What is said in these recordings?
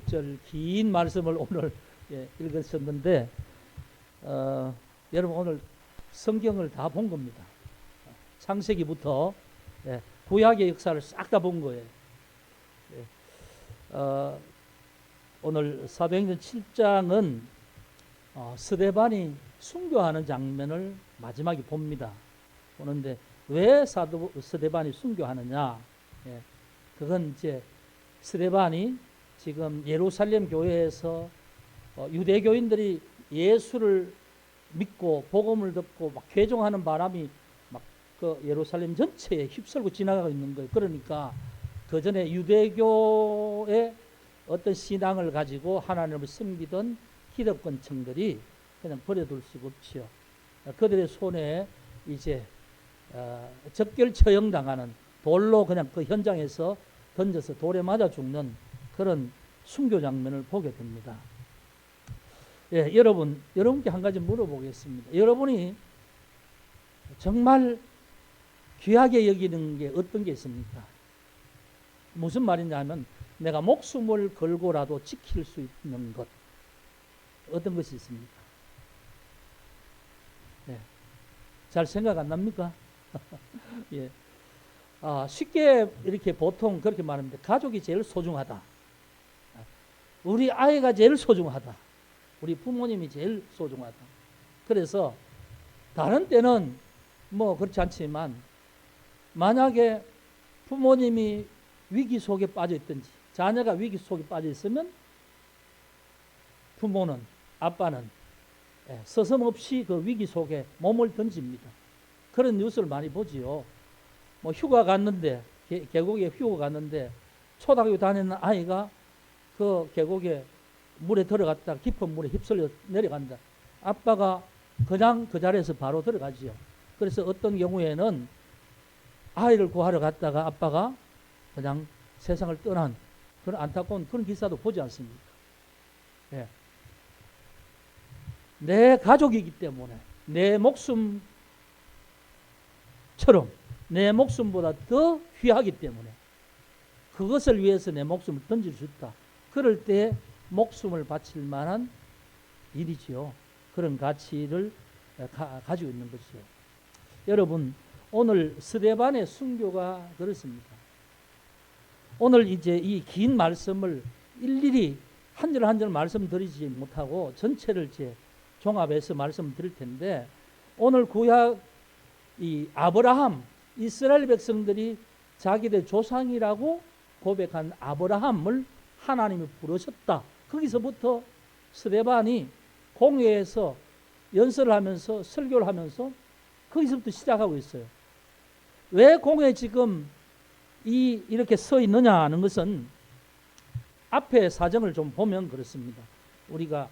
26절 긴 말씀을 오늘 읽었었는데 여러분 오늘 성경을 다 본 겁니다. 창세기부터 구약의 역사를 싹 다 본 거예요. 오늘 사도행전 7장은 스데반이 순교하는 장면을 마지막에 봅니다. 보는데 왜 사도 스데반이 순교하느냐? 그건 이제 스데반이 지금 예루살렘 교회에서 유대교인들이 예수를 믿고 복음을 듣고 막 개종하는 바람이 막 그 예루살렘 전체에 휩쓸고 지나가고 있는 거예요. 그러니까 그 전에 유대교의 어떤 신앙을 가지고 하나님을 섬기던 기득권층들이 그냥 버려둘 수가 없지요. 그들의 손에 이제 적결 처형당하는, 돌로 그냥 그 현장에서 던져서 돌에 맞아 죽는 그런 순교 장면을 보게 됩니다. 여러분께 한 가지 물어보겠습니다. 여러분이 정말 귀하게 여기는 게 어떤 게 있습니까? 무슨 말이냐 하면 내가 목숨을 걸고라도 지킬 수 있는 것, 어떤 것이 있습니까? 잘 생각 안 납니까? 예. 쉽게 이렇게 보통 그렇게 말합니다. 가족이 제일 소중하다. 우리 아이가 제일 소중하다. 우리 부모님이 제일 소중하다. 그래서 다른 때는 뭐 그렇지 않지만 만약에 부모님이 위기 속에 빠져 있든지 자녀가 위기 속에 빠져 있으면 부모는, 아빠는 서슴없이 그 위기 속에 몸을 던집니다. 그런 뉴스를 많이 보지요. 뭐 휴가 갔는데, 계곡에 휴가 갔는데 초등학교 다니는 아이가 그 계곡에 물에 들어갔다 깊은 물에 휩쓸려 내려간다. 아빠가 그냥 그 자리에서 바로 들어가지요. 그래서 어떤 경우에는 아이를 구하러 갔다가 아빠가 그냥 세상을 떠난 그런 안타까운 그런 기사도 보지 않습니까? 내 가족이기 때문에 내 목숨처럼, 내 목숨보다 더 귀하기 때문에 그것을 위해서 내 목숨을 던질 수 있다. 그럴 때 목숨을 바칠 만한 일이지요. 그런 가치를 가지고 있는 것이요. 여러분, 오늘 스데반의 순교가 그렇습니다. 오늘 이제 이 긴 말씀을 일일이 한 절 한 절 말씀드리지 못하고 전체를 이제 종합해서 말씀드릴 텐데, 오늘 구약 이 아브라함, 이스라엘 백성들이 자기들 조상이라고 고백한 아브라함을 하나님이 부르셨다. 거기서부터 스데반이 공회에서 연설을 하면서 설교를 하면서 거기서부터 시작하고 있어요. 왜 공회에 지금 이렇게 서 있느냐 하는 것은 앞에 사정을 좀 보면 그렇습니다. 우리가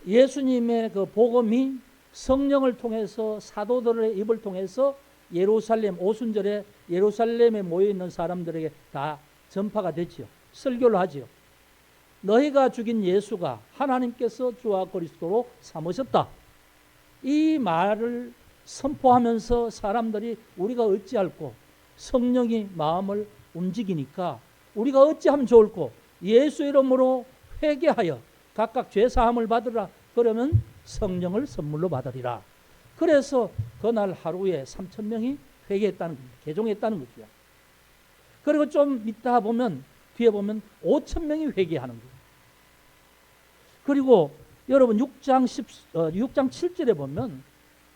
예수님의 그 복음이 성령을 통해서 사도들의 입을 통해서 예루살렘 오순절에 예루살렘에 모여 있는 사람들에게 다 전파가 됐지요. 설교를 하지요. 너희가 죽인 예수가 하나님께서 주와 그리스도로 삼으셨다. 이 말을 선포하면서 사람들이 우리가 어찌할꼬, 성령이 마음을 움직이니까 우리가 어찌하면 좋을꼬, 예수 이름으로 회개하여 각각 죄사함을 받으라. 그러면 성령을 선물로 받으리라. 그래서 그날 하루에 3,000명이 회개했다는 겁니다. 개종했다는 거죠. 그리고 좀 이따 보면, 뒤에 보면 5,000명이 회개하는 거예요. 그리고 여러분 6장 7절에 보면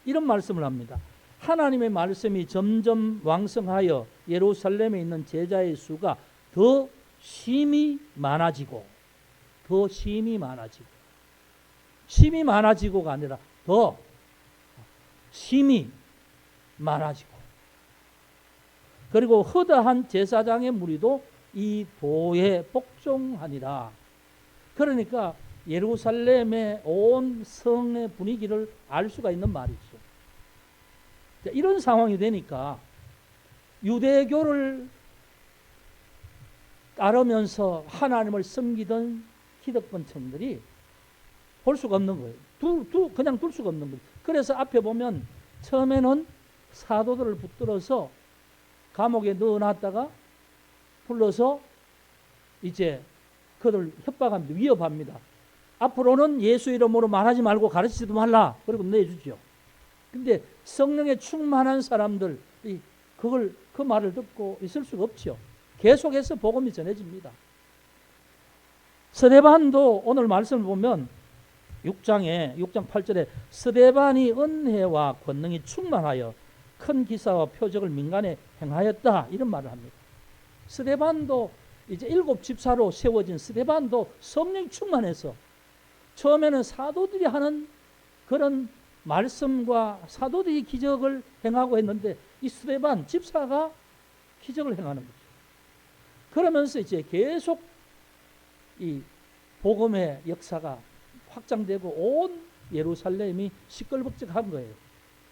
이런 말씀을 합니다. 하나님의 말씀이 점점 왕성하여 예루살렘에 있는 제자의 수가 더 심히 많아지고, 더 심히 많아지고, 심히 많아지고가 아니라 더 심히 많아지고, 그리고 허다한 제사장의 무리도 이 도에 복종하니라. 그러니까 예루살렘의 온 성의 분위기를 알 수가 있는 말이죠. 이런 상황이 되니까 유대교를 따르면서 하나님을 섬기던 기득권층들이 볼 수가 없는 거예요. 그냥 둘 수가 없는 거예요. 그래서 앞에 보면 처음에는 사도들을 붙들어서 감옥에 넣어놨다가 불러서 이제 그들 협박합니다. 위협합니다. 앞으로는 예수 이름으로 말하지 말고 가르치지도 말라. 그리고 내주죠. 근데 성령에 충만한 사람들이 그 말을 듣고 있을 수가 없죠. 계속해서 복음이 전해집니다. 스데반도 오늘 말씀을 보면 6장 8절에 스데반이 은혜와 권능이 충만하여 큰 기사와 표적을 민간에 행하였다. 이런 말을 합니다. 스데반도 이제 7 집사로 세워진 스데반도 성령이 충만해서 처음에는 사도들이 하는 그런 말씀과 사도들이 기적을 행하고 했는데 이 스데반 집사가 기적을 행하는 거죠. 그러면서 이제 계속 이 복음의 역사가 확장되고 온 예루살렘이 시끌벅적한 거예요.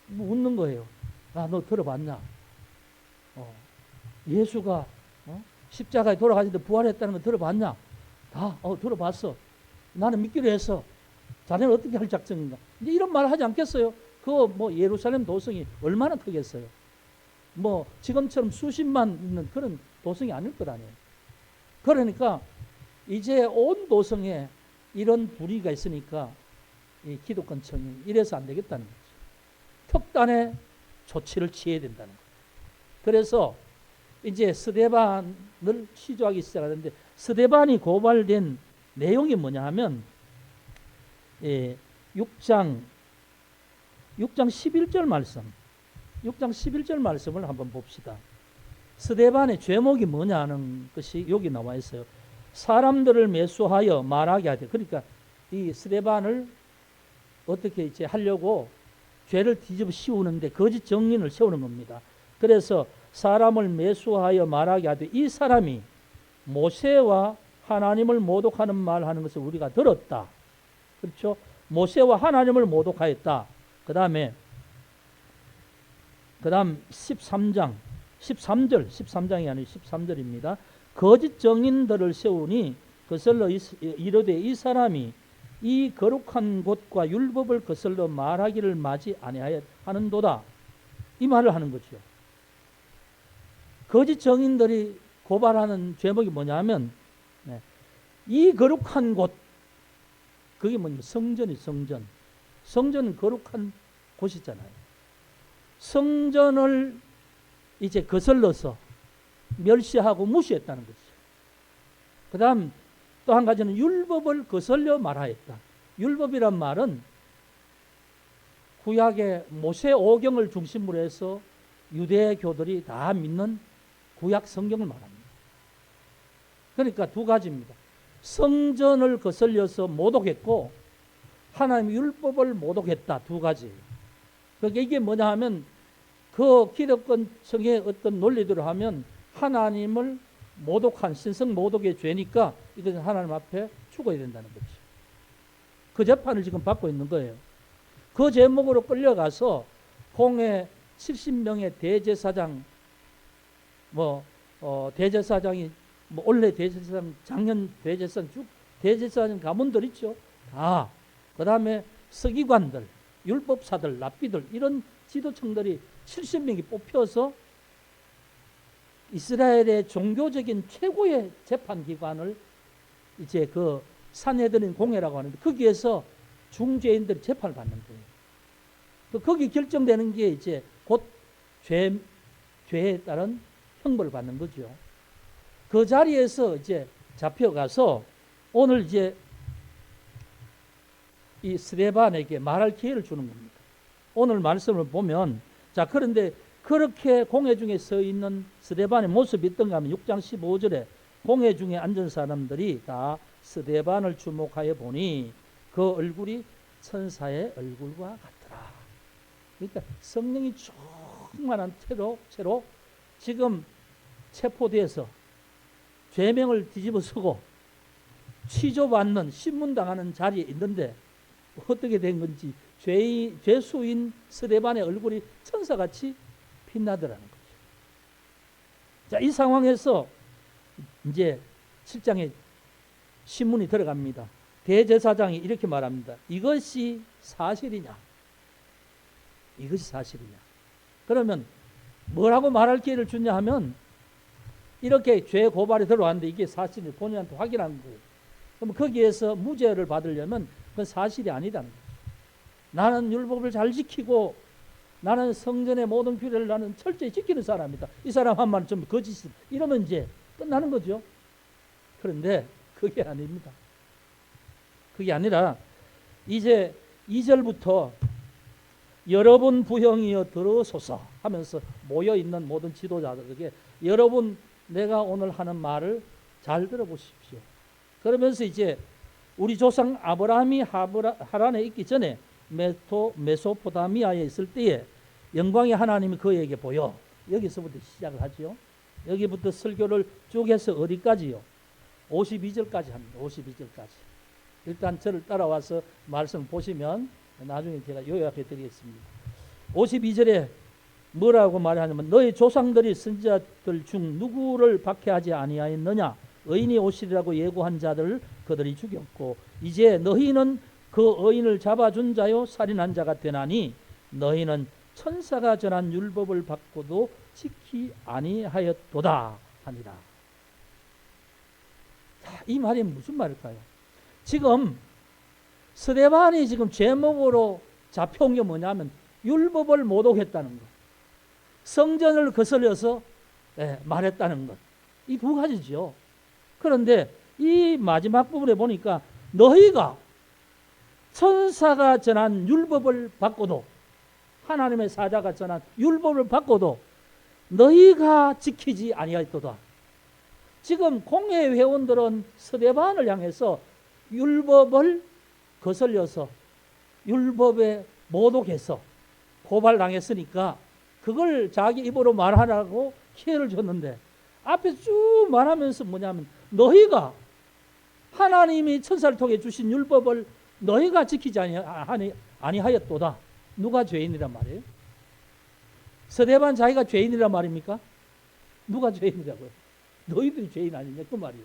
묻는 거예요. 아, 너 들어봤냐? 예수가 십자가에 돌아가시는데 부활했다는 거 들어봤냐? 다 들어봤어. 나는 믿기로 했어. 자네는 어떻게 할 작정인가? 이제 이런 말 하지 않겠어요? 예루살렘 도성이 얼마나 크겠어요? 지금처럼 수십만 있는 그런 도성이 아닐 것 아니에요. 그러니까 이제 온 도성에 이런 불의가 있으니까 이 기독권청이 이래서 안 되겠다는 거죠. 특단의 조치를 취해야 된다는 거예요. 그래서 이제 스데반을 취조하기 시작하는데 스데반이 고발된 내용이 뭐냐 하면 6장 11절 말씀 6장 11절 말씀을 한번 봅시다. 스데반의 죄목이 뭐냐 하는 것이 여기 나와 있어요. 사람들을 매수하여 말하게 하되, 그러니까 이 스데반을 어떻게 이제 하려고 죄를 뒤집어 씌우는데 거짓 정인을 세우는 겁니다. 그래서 사람을 매수하여 말하게 하되 이 사람이 모세와 하나님을 모독하는 말 하는 것을 우리가 들었다. 그렇죠? 모세와 하나님을 모독하였다. 그 다음 13장 13장이 아니고 13절입니다. 거짓 정인들을 세우니 거슬러 이르되 이 사람이 이 거룩한 곳과 율법을 거슬러 말하기를 마지 아니하는도다. 이 말을 하는 거죠. 거짓 정인들이 고발하는 죄목이 뭐냐면 이 거룩한 곳, 그게 뭐냐면 성전이 성전은 거룩한 곳이잖아요. 성전을 이제 거슬러서 멸시하고 무시했다는 거죠. 그 다음 또 한 가지는 율법을 거슬려 말하였다. 율법이란 말은 구약의 모세 오경을 중심으로 해서 유대교들이 다 믿는 구약 성경을 말합니다. 그러니까 두 가지입니다. 성전을 거슬려서 모독했고 하나님의 율법을 모독했다. 두 가지. 그러니까 이게 뭐냐 하면 그 기독권청의 어떤 논리대로 하면 하나님을 모독한 신성 모독의 죄니까 이것은 하나님 앞에 죽어야 된다는 거죠. 그 재판을 지금 받고 있는 거예요. 그 제목으로 끌려가서 공회 70명의 대제사장 대제사장이 올해 대제사장, 작년 대제사장 쭉 대제사장 가문들 있죠. 다. 그 다음에 서기관들, 율법사들, 랍비들 이런 지도층들이 70명이 뽑혀서 이스라엘의 종교적인 최고의 재판기관을 이제 그 산헤드린 공회라고 하는데 거기에서 중죄인들이 재판을 받는 거예요. 거기 결정되는 게 이제 곧 죄에 따른 형벌을 받는 거죠. 그 자리에서 이제 잡혀가서 오늘 이제 이 스데반에게 말할 기회를 주는 겁니다. 오늘 말씀을 보면 자, 그런데 그렇게 공회 중에 서 있는 스데반의 모습이 어떤가 하면 6장 15절에 공회 중에 앉은 사람들이 다 스데반을 주목하여 보니 그 얼굴이 천사의 얼굴과 같더라. 그러니까 성령이 충만한 채로 지금 체포돼서 죄명을 뒤집어 쓰고 취조받는 신문당하는 자리에 있는데 어떻게 된 건지 죄수인 스데반의 얼굴이 천사같이 빛나더라는 거죠. 자, 이 상황에서 이제 7장에 신문이 들어갑니다. 대제사장이 이렇게 말합니다. 이것이 사실이냐? 이것이 사실이냐? 그러면 뭐라고 말할 기회를 주냐 하면 이렇게 죄 고발이 들어왔는데 이게 사실을 본인한테 확인한 거예요. 그럼 거기에서 무죄를 받으려면 그건 사실이 아니다는 거예요. 나는 율법을 잘 지키고 나는 성전의 모든 규례를 나는 철저히 지키는 사람이다. 이 사람 한 말은 좀 거짓이다. 이러면 이제 끝나는 거죠. 그런데 그게 아닙니다. 그게 아니라 이제 2절부터 여러분 부형이여 들으소서 하면서 모여있는 모든 지도자들에게 여러분 내가 오늘 하는 말을 잘 들어보십시오. 그러면서 이제 우리 조상 아브라함이 하란에 있기 전에 메소포타미아에 있을 때에 영광의 하나님이 그에게 보여. 여기서부터 시작을 하죠. 여기부터 설교를 쭉 해서 어디까지요? 52절까지 합니다. 52절까지. 일단 저를 따라와서 말씀 보시면 나중에 제가 요약해 드리겠습니다. 52절에 뭐라고 말하냐면 너희 조상들이 선지자들 중 누구를 박해하지 아니하였느냐? 의인이 오시리라고 예고한 자들을 그들이 죽였고 이제 너희는 그 의인을 잡아준 자요 살인한 자가 되나니 너희는 천사가 전한 율법을 받고도 지키 아니하였도다 하니라. 이 말이 무슨 말일까요? 지금 스데반이 지금 제목으로 잡혀온 게 뭐냐면 율법을 모독했다는 것, 성전을 거슬려서 말했다는 것, 이 두 가지죠. 그런데 이 마지막 부분에 보니까 너희가 천사가 전한 율법을 받고도 하나님의 사자가 전한 율법을 받고도 너희가 지키지 아니하였도다. 지금 공회 회원들은 스데반을 향해서 율법을 거슬려서 율법에 모독해서 고발당했으니까 그걸 자기 입으로 말하라고 기회를 줬는데 앞에 쭉 말하면서 뭐냐면 너희가 하나님이 천사를 통해 주신 율법을 너희가 지키지 아니하였도다. 누가 죄인이란 말이에요? 스데반 자기가 죄인이란 말입니까? 누가 죄인이라고요? 너희들이 죄인 아니냐 그 말이에요.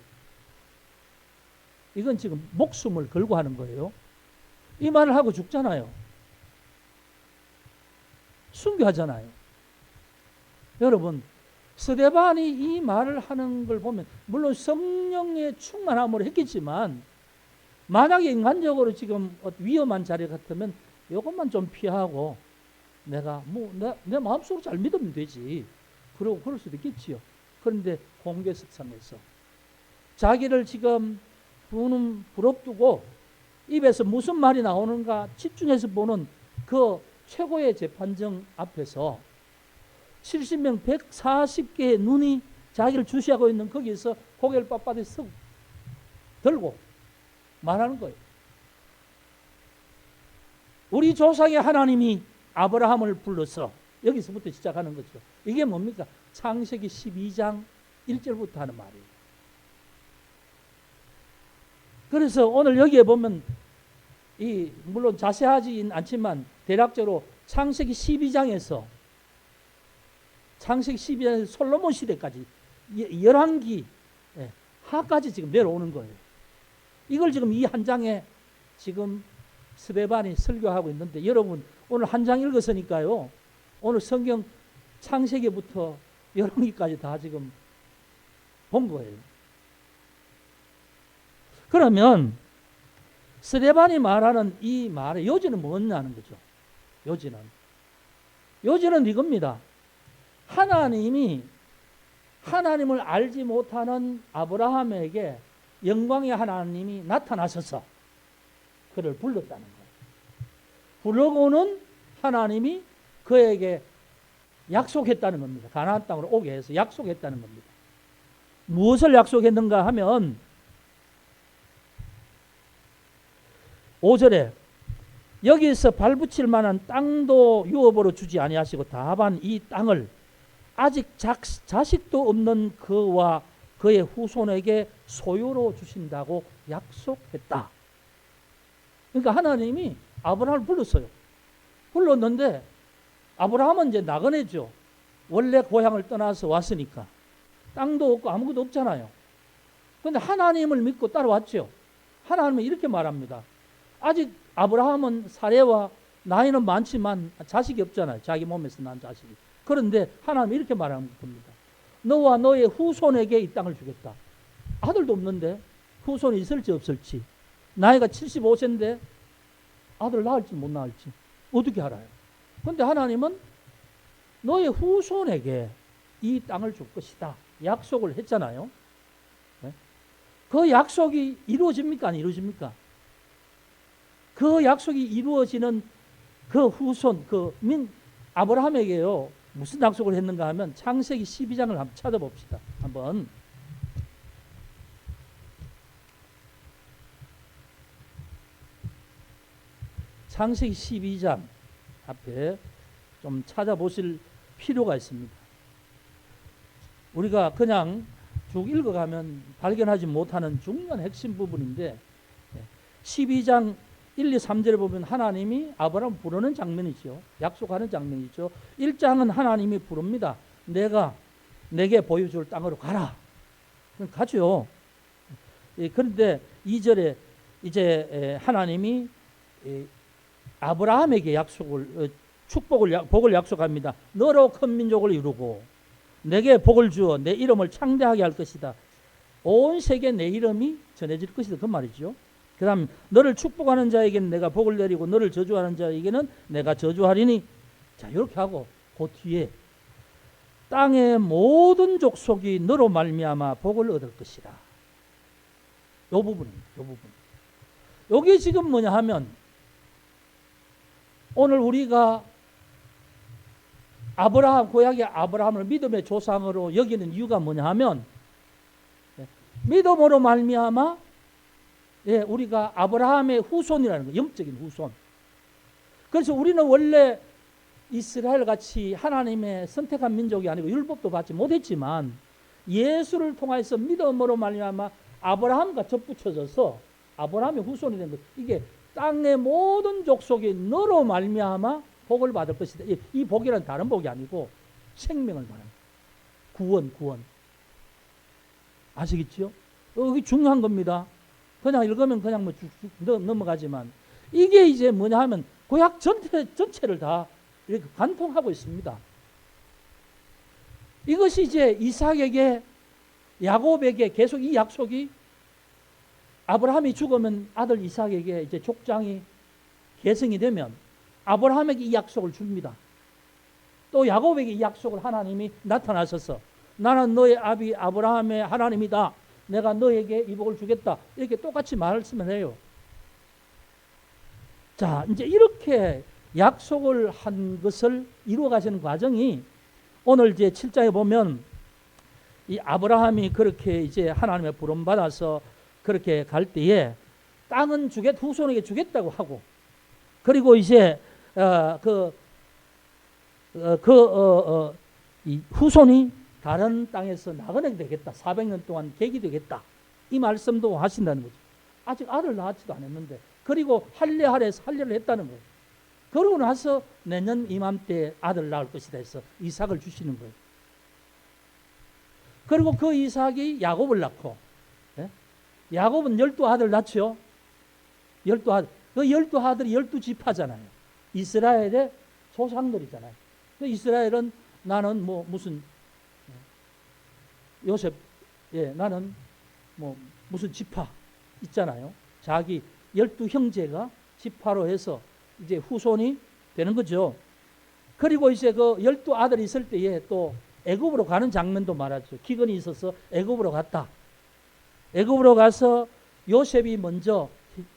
이건 지금 목숨을 걸고 하는 거예요. 이 말을 하고 죽잖아요. 순교하잖아요. 여러분 스데반이 이 말을 하는 걸 보면 물론 성령의 충만함으로 했겠지만 만약에 인간적으로 지금 위험한 자리 같으면 이것만 좀 피하고 내가 내 마음속으로 잘 믿으면 되지. 그러고 그럴 수도 있겠지요. 그런데 공개석상에서 자기를 지금 부릅두고 입에서 무슨 말이 나오는가 집중해서 보는 그 최고의 재판정 앞에서 70명 140개의 눈이 자기를 주시하고 있는 거기서 고개를 빳빳이 서고 들고 말하는 거예요. 우리 조상의 하나님이 아브라함을 불러서 여기서부터 시작하는 거죠. 이게 뭡니까? 창세기 12장 1절부터 하는 말이에요. 그래서 오늘 여기에 보면 물론 자세하진 않지만 대략적으로 창세기 12장에서 솔로몬 시대까지 열왕기 하까지 지금 내려오는 거예요. 이걸 지금 이 한 장에 지금 스데반이 설교하고 있는데 여러분 오늘 한 장 읽었으니까요. 오늘 성경 창세기부터 열왕기까지 다 지금 본 거예요. 그러면 스데반이 말하는 이 말의 요지는 뭐냐는 거죠. 요지는 이겁니다. 하나님을 알지 못하는 아브라함에게 영광의 하나님이 나타나셔서 그를 불렀다는 거예요. 부르고는 하나님이 그에게 약속했다는 겁니다. 가나안 땅으로 오게 해서 약속했다는 겁니다. 무엇을 약속했는가 하면 5절에 여기서 발붙일 만한 땅도 유업으로 주지 아니하시고 다만 이 땅을 아직 자식도 없는 그와 그의 후손에게 소유로 주신다고 약속했다. 그러니까 하나님이 아브라함을 불렀어요. 불렀는데 아브라함은 이제 나그네죠. 원래 고향을 떠나서 왔으니까 땅도 없고 아무것도 없잖아요. 그런데 하나님을 믿고 따라왔죠. 하나님은 이렇게 말합니다. 아직 아브라함은 사례와 나이는 많지만 자식이 없잖아요. 자기 몸에서 난 자식이. 그런데 하나님이 이렇게 말하는 겁니다. 너와 너의 후손에게 이 땅을 주겠다. 아들도 없는데 후손이 있을지 없을지. 나이가 75세인데 아들 낳을지 못 낳을지 어떻게 알아요? 근데 하나님은 너의 후손에게 이 땅을 줄 것이다 약속을 했잖아요. 네? 그 약속이 이루어집니까? 안 이루어집니까? 그 약속이 이루어지는 그 후손, 아브라함에게요 무슨 약속을 했는가 하면 창세기 12장을 한번 찾아봅시다. 한번 창세기 12장 앞에 좀 찾아보실 필요가 있습니다. 우리가 그냥 쭉 읽어가면 발견하지 못하는 중요한 핵심 부분인데 12장 1, 2, 3절에 보면 하나님이 아브라함 부르는 장면이죠. 약속하는 장면이죠. 1장은 하나님이 부릅니다. 내가 내게 보여줄 땅으로 가라. 가죠. 그런데 2절에 이제 하나님이 아브라함에게 복을 약속합니다. 너로 큰 민족을 이루고 내게 복을 주어 내 이름을 창대하게 할 것이다. 온 세계에 내 이름이 전해질 것이다. 그 말이죠. 그 다음 너를 축복하는 자에게는 내가 복을 내리고 너를 저주하는 자에게는 내가 저주하리니. 자, 이렇게 하고 그 뒤에 땅의 모든 족속이 너로 말미암아 복을 얻을 것이라. 요 부분입니다. 요 부분. 요게 지금 뭐냐 하면 오늘 우리가 고약의 아브라함을 믿음의 조상으로 여기는 이유가 뭐냐 하면 믿음으로 말미암아 우리가 아브라함의 후손이라는 거예요. 영적인 후손. 그래서 우리는 원래 이스라엘 같이 하나님의 선택한 민족이 아니고 율법도 받지 못했지만 예수를 통해서 믿음으로 말미암아 아브라함과 접붙여져서 아브라함의 후손이 된 거예요. 이게 땅의 모든 족속이 너로 말미암아 복을 받을 것이다. 이 복이란 다른 복이 아니고 생명을 말합니다. 구원. 아시겠죠? 이게 중요한 겁니다. 그냥 읽으면 그냥 뭐 쭉쭉 넘어가지만 이게 이제 뭐냐 하면 구약 전체를 다 이렇게 관통하고 있습니다. 이것이 이제 이삭에게 야곱에게 계속 이 약속이 아브라함이 죽으면 아들 이삭에게 이제 족장이 계승이 되면 아브라함에게 이 약속을 줍니다. 또 야곱에게 이 약속을 하나님이 나타나셔서 나는 너의 아비 아브라함의 하나님이다. 내가 너에게 이 복을 주겠다. 이렇게 똑같이 말씀을 해요. 자, 이제 이렇게 약속을 한 것을 이루어 가시는 과정이 오늘 이제 7장에 보면 이 아브라함이 그렇게 이제 하나님의 부름 받아서 그렇게 갈 때에 땅은 후손에게 주겠다고 하고 그리고 이제 이 후손이 다른 땅에서 나그네가 되겠다. 400년 동안 객이 되겠다. 이 말씀도 하신다는 거죠. 아직 아들 낳지도 않았는데 그리고 할례하래서 할례를 했다는 거예요. 그러고 나서 내년 이맘때 아들 낳을 것이다 해서 이삭을 주시는 거예요. 그리고 그 이삭이 야곱을 낳고 야곱은 12아들 낳죠. 12아들. 그 12아들이 12지파잖아요. 이스라엘의 조상들이잖아요. 이스라엘은 나는 뭐 무슨 요셉, 나는 뭐 무슨 지파 있잖아요. 자기 12형제가 지파로 해서 이제 후손이 되는 거죠. 그리고 이제 그 12아들이 있을 때에 또 애굽으로 가는 장면도 말하죠. 기근이 있어서 애굽으로 갔다. 애굽으로 가서 요셉이 먼저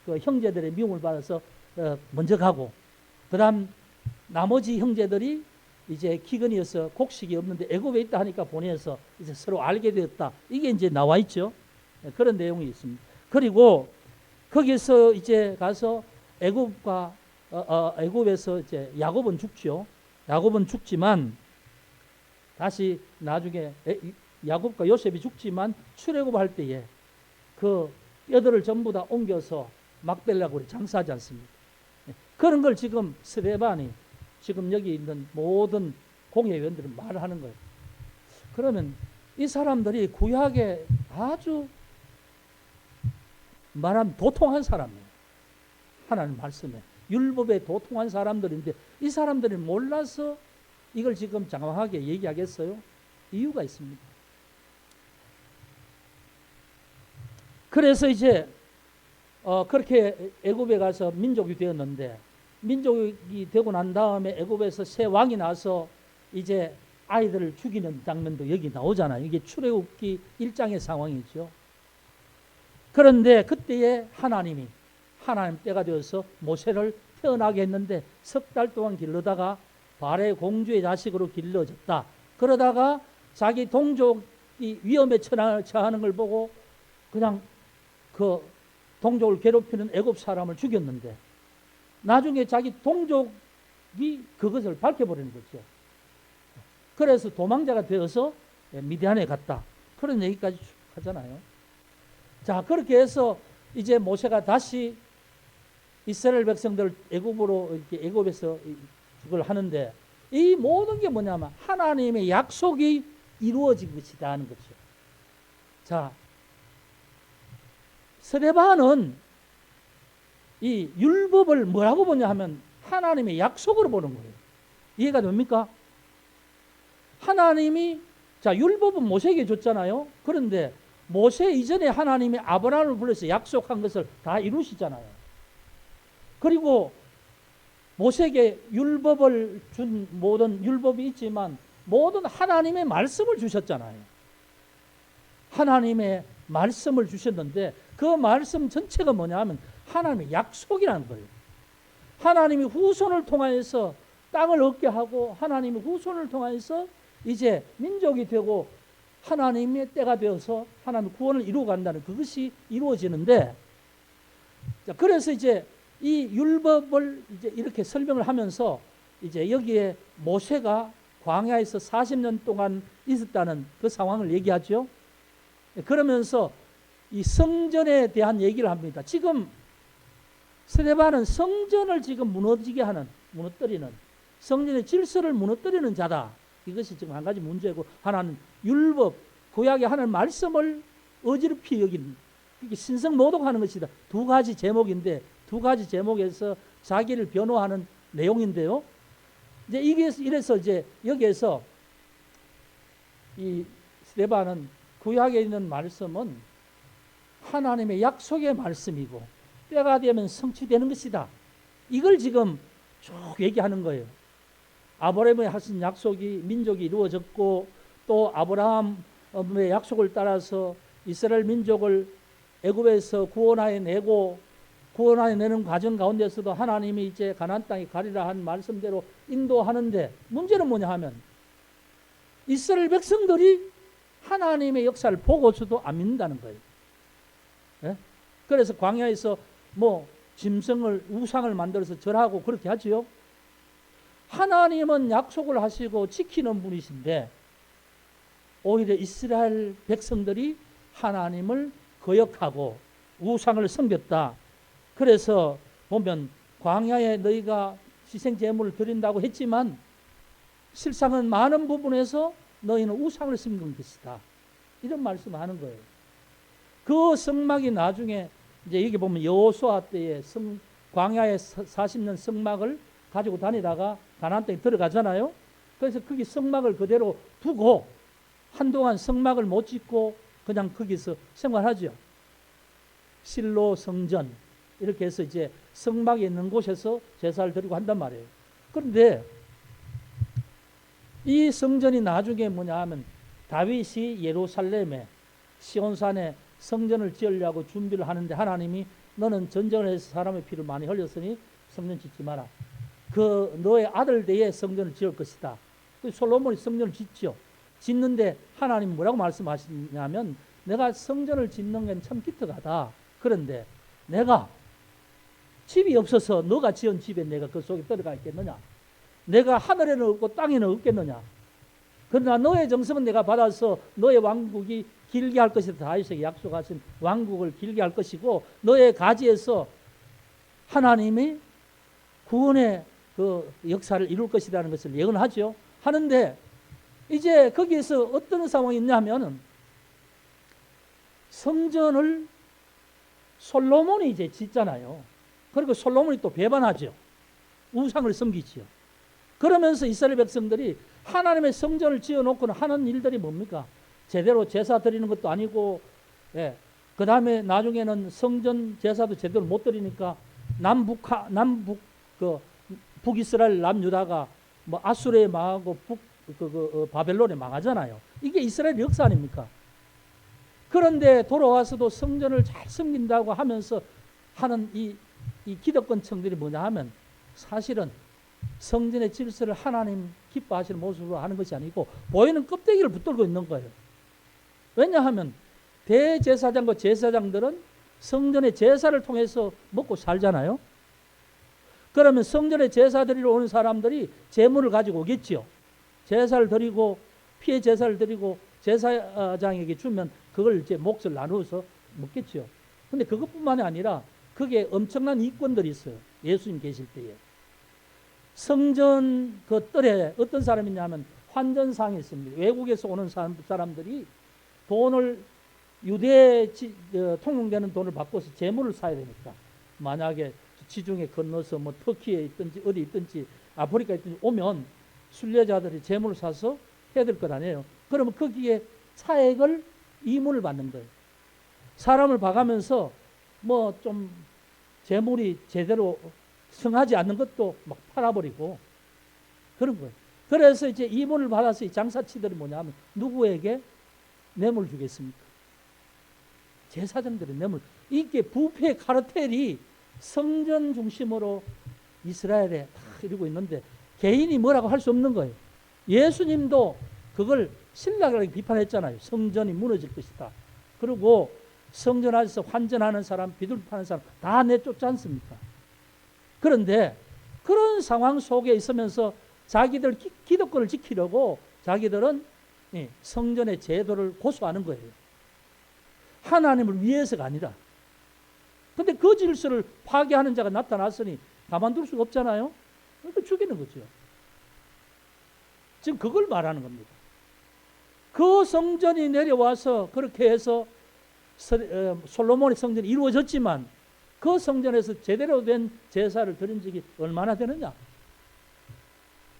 그 형제들의 미움을 받아서 먼저 가고 그다음 나머지 형제들이 이제 기근이어서 곡식이 없는데 애굽에 있다 하니까 보내서 이제 서로 알게 되었다. 이게 이제 나와 있죠. 그런 내용이 있습니다. 그리고 거기서 이제 가서 애굽에서 이제 야곱은 죽죠. 야곱은 죽지만 다시 나중에 야곱과 요셉이 죽지만 출애굽할 때에 그 뼈들을 전부 다 옮겨서 막벨라굴에 장사하지 않습니까? 그런 걸 지금 스데반이 지금 여기 있는 모든 공회의원들은 말을 하는 거예요. 그러면 이 사람들이 구약에 아주 말하면 도통한 사람이에요. 하나님 말씀에 율법에 도통한 사람들인데 이 사람들이 몰라서 이걸 지금 장황하게 얘기하겠어요? 이유가 있습니다. 그래서 이제 그렇게 애굽에 가서 민족이 되었는데, 민족이 되고 난 다음에 애굽에서 새 왕이 나서 이제 아이들을 죽이는 장면도 여기 나오잖아요. 이게 출애굽기 1장의 상황이죠. 그런데 그때에 하나님 때가 되어서 모세를 태어나게 했는데 석 달 동안 길러다가 바레 공주의 자식으로 길러졌다. 그러다가 자기 동족이 위험에 처하는 걸 보고 그냥 그 동족을 괴롭히는 애굽 사람을 죽였는데, 나중에 자기 동족이 그것을 밝혀버리는 거죠. 그래서 도망자가 되어서 미디안에 갔다. 그런 얘기까지 하잖아요. 자, 그렇게 해서 이제 모세가 다시 이스라엘 백성들을 애굽에서 그걸 하는데, 이 모든 게 뭐냐면 하나님의 약속이 이루어진 것이다 하는 거죠. 자, 스데반은 이 율법을 뭐라고 보냐 하면 하나님의 약속으로 보는 거예요. 이해가 됩니까? 하나님이, 자, 율법은 모세에게 줬잖아요. 그런데 모세 이전에 하나님이 아브라함을 불러서 약속한 것을 다 이루시잖아요. 그리고 모세에게 율법을 준 모든 율법이 있지만 모든 하나님의 말씀을 주셨잖아요. 하나님의 말씀을 주셨는데 그 말씀 전체가 뭐냐 하면 하나님의 약속이라는 거예요. 하나님이 후손을 통하여서 땅을 얻게 하고 하나님의 후손을 통하여서 이제 민족이 되고 하나님의 때가 되어서 하나님 구원을 이루어 간다는 그것이 이루어지는데, 자, 그래서 이제 이 율법을 이제 이렇게 설명을 하면서 이제 여기에 모세가 광야에서 40년 동안 있었다는 그 상황을 얘기하죠. 그러면서 이 성전에 대한 얘기를 합니다. 지금 스데반은 성전을 지금 무너뜨리는 성전의 질서를 무너뜨리는 자다. 이것이 지금 한 가지 문제고, 하나는 율법, 구약의 하나님 말씀을 어지럽히 여기는, 신성 모독하는 것이다. 두 가지 제목인데 두 가지 제목에서 자기를 변호하는 내용인데요. 이제 이래서 이제 여기에서 이 스데반은 구약에 있는 말씀은 하나님의 약속의 말씀이고 때가 되면 성취되는 것이다. 이걸 지금 쭉 얘기하는 거예요. 아브라함이 하신 약속이 민족이 이루어졌고, 또 아브라함의 약속을 따라서 이스라엘 민족을 애굽에서 구원하여 내고, 구원하여 내는 과정 가운데서도 하나님이 이제 가나안 땅에 가리라 한 말씀대로 인도하는데, 문제는 뭐냐 하면 이스라엘 백성들이 하나님의 역사를 보고서도 안 믿는다는 거예요. 예? 그래서 광야에서 뭐 짐승을, 우상을 만들어서 절하고 그렇게 하지요. 하나님은 약속을 하시고 지키는 분이신데 오히려 이스라엘 백성들이 하나님을 거역하고 우상을 섬겼다. 그래서 보면 광야에 너희가 희생 제물을 드린다고 했지만 실상은 많은 부분에서 너희는 우상을 섬긴 것이다. 이런 말씀을 하는 거예요. 그 성막이 나중에 이제 여기 보면 여호수아 때에 광야에 40년 성막을 가지고 다니다가 가나안 땅에 들어가잖아요. 그래서 거기 성막을 그대로 두고 한동안 성막을 못 짓고 그냥 거기서 생활하죠. 실로 성전 이렇게 해서 이제 성막이 있는 곳에서 제사를 드리고 한단 말이에요. 그런데 이 성전이 나중에 뭐냐 하면 다윗이 예루살렘에 시온산에 성전을 지으려고 준비를 하는데 하나님이 너는 전쟁을 해서 사람의 피를 많이 흘렸으니 성전 짓지 마라. 그 너의 아들 대에 성전을 지을 것이다. 그 솔로몬이 성전을 짓죠. 짓는데 하나님 뭐라고 말씀하시냐면 내가 성전을 짓는 건 참 기특하다. 그런데 내가 집이 없어서 너가 지은 집에 내가 그 속에 들어가 있겠느냐? 내가 하늘에는 없고 땅에는 없겠느냐? 그러나 너의 정성은 내가 받아서 너의 왕국이 길게 할 것이다. 다윗에게 약속하신 왕국을 길게 할 것이고 너의 가지에서 하나님이 구원의 그 역사를 이룰 것이라는 것을 예언하죠. 하는데 이제 거기에서 어떤 상황이 있냐면은 성전을 솔로몬이 이제 짓잖아요. 그리고 솔로몬이 또 배반하죠. 우상을 섬기지요. 그러면서 이스라엘 백성들이 하나님의 성전을 지어놓고는 하는 일들이 뭡니까? 제대로 제사 드리는 것도 아니고, 예, 그 다음에 나중에는 성전 제사도 제대로 못 드리니까 북이스라엘 남유다가 뭐 아수르에 망하고 바벨론에 망하잖아요. 이게 이스라엘 역사 아닙니까? 그런데 돌아와서도 성전을 잘 섬긴다고 하면서 하는 이 기득권층들이 뭐냐 하면 사실은 성전의 질서를 하나님 기뻐하시는 모습으로 하는 것이 아니고 보이는 껍데기를 붙들고 있는 거예요. 왜냐하면 대제사장과 제사장들은 성전의 제사를 통해서 먹고 살잖아요. 그러면 성전에 제사 드리러 오는 사람들이 제물을 가지고 오겠지요. 제사를 드리고 피해 제사를 드리고 제사장에게 주면 그걸 이제 몫을 나누어서 먹겠지요. 근데 그것뿐만이 아니라 그게 엄청난 이권들이 있어요. 예수님 계실 때에. 성전 그 뜰에 어떤 사람이냐면 환전상이 있습니다. 외국에서 오는 사람들이 돈을 유대 통용되는 돈을 바꿔서 재물을 사야 되니까 만약에 지중해 건너서 뭐 터키에 있든지 어디 있든지 아프리카에 있든지 오면 순례자들이 재물을 사서 해야 될 것 아니에요. 그러면 거기에 차액을 이문을 받는 거예요. 사람을 봐가면서 뭐 좀 재물이 제대로 성하지 않는 것도 막 팔아버리고 그런 거예요. 그래서 이제 이문을 받아서 이 장사치들이 뭐냐 하면 누구에게 뇌물 주겠습니까? 제사장들의 뇌물. 이게 부패 카르텔이 성전 중심으로 이스라엘에 다 이루고 있는데 개인이 뭐라고 할 수 없는 거예요. 예수님도 그걸 신랄하게 비판했잖아요. 성전이 무너질 것이다. 그리고 성전 안에서 환전하는 사람, 비둘 파는 사람 다 내쫓지 않습니까? 그런데 그런 상황 속에 있으면서 자기들 기득권을 지키려고 자기들은 성전의 제도를 고수하는 거예요. 하나님을 위해서가 아니라. 근데 그 질서를 파괴하는 자가 나타났으니 가만둘 수가 없잖아요. 그러니까 죽이는 거죠. 지금 그걸 말하는 겁니다. 그 성전이 내려와서 그렇게 해서 솔로몬의 성전이 이루어졌지만 그 성전에서 제대로 된 제사를 드린 적이 얼마나 되느냐.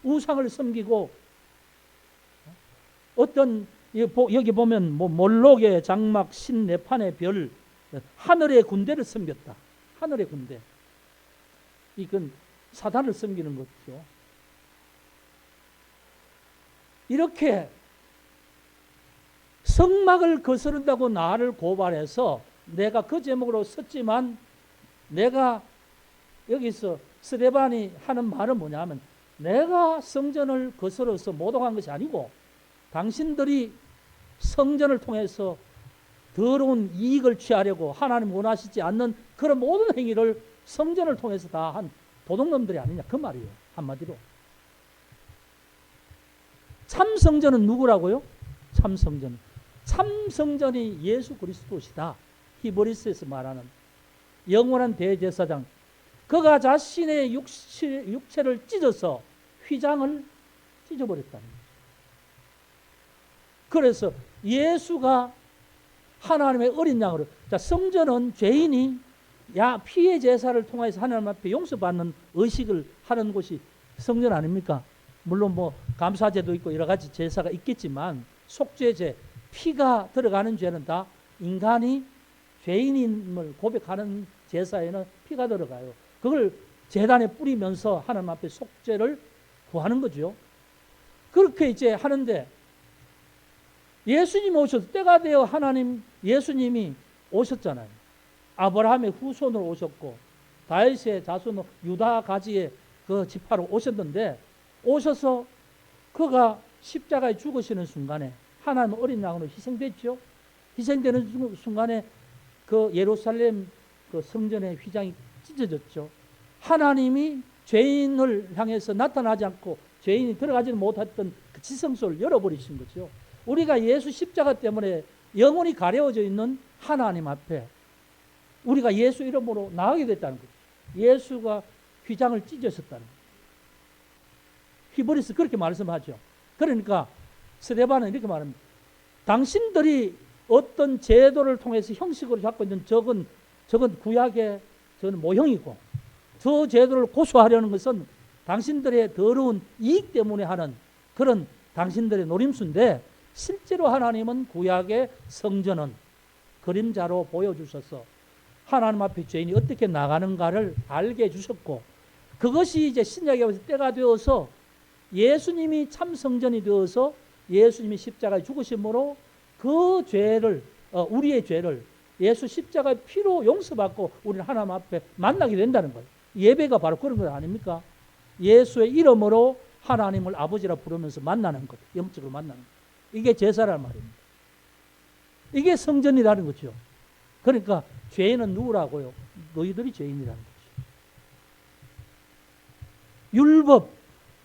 우상을 섬기고 어떤 여기 보면 뭐 몰록의 장막 신내판의 별 하늘의 군대를 섬겼다. 하늘의 군대. 이건 사단을 섬기는 거죠. 이렇게 성막을 거스른다고 나를 고발해서 내가 그 제목으로 썼지만 내가 여기서 스데반이 하는 말은 뭐냐 하면 내가 성전을 거스러서 모독한 것이 아니고 당신들이 성전을 통해서 더러운 이익을 취하려고 하나님 원하시지 않는 그런 모든 행위를 성전을 통해서 다 한 도둑놈들이 아니냐 그 말이에요. 한마디로. 참 성전은 누구라고요? 참 성전은. 참 성전이 예수 그리스도시다. 히브리스에서 말하는 영원한 대제사장. 그가 자신의 육체를 찢어서 휘장을 찢어버렸다는 거죠. 그래서 예수가 하나님의 어린 양으로, 자, 성전은 죄인이 피해 제사를 통해서 하나님 앞에 용서받는 의식을 하는 곳이 성전 아닙니까? 물론 뭐 감사제도 있고 여러 가지 제사가 있겠지만 속죄제, 피가 들어가는 죄는 다 인간이 죄인임을 고백하는 제사에는 피가 들어가요. 그걸 제단에 뿌리면서 하나님 앞에 속죄를 구하는 거죠. 그렇게 이제 하는데 예수님이 오셔서 때가 되어 하나님 예수님이 오셨잖아요. 아브라함의 후손으로 오셨고 다윗의 자손으로 유다 가지의 그 지파로 오셨는데 오셔서 그가 십자가에 죽으시는 순간에 하나님 어린 양으로 희생됐죠. 희생되는 순간에 그 예루살렘 그 성전의 휘장이 찢어졌죠. 하나님이 죄인을 향해서 나타나지 않고 죄인이 들어가지는 못했던 그 지성소를 열어버리신 거죠. 우리가 예수 십자가 때문에 영혼이 가려워져 있는 하나님 앞에 우리가 예수 이름으로 나가게 됐다는 거죠. 예수가 휘장을 찢으셨다는 거죠. 히브리서 그렇게 말씀하죠. 그러니까 스데반은 이렇게 말합니다. 당신들이 어떤 제도를 통해서 형식으로 잡고 있는 저건 구약의 저건 모형이고 저 제도를 고수하려는 것은 당신들의 더러운 이익 때문에 하는 그런 당신들의 노림수인데 실제로 하나님은 구약의 성전은 그림자로 보여주셔서 하나님 앞에 죄인이 어떻게 나가는가를 알게 해주셨고, 그것이 이제 신약에 와서 때가 되어서 예수님이 참 성전이 되어서 예수님이 십자가에 죽으심으로 그 죄를, 우리의 죄를 예수 십자가의 피로 용서받고 우리는 하나님 앞에 만나게 된다는 거예요. 예배가 바로 그런 것 아닙니까? 예수의 이름으로 하나님을 아버지라 부르면서 만나는 것, 영적으로 만나는 것. 이게 제사란 말입니다. 이게 성전이라는 거죠. 그러니까 죄인은 누구라고요? 너희들이 죄인이라는 거죠. 율법,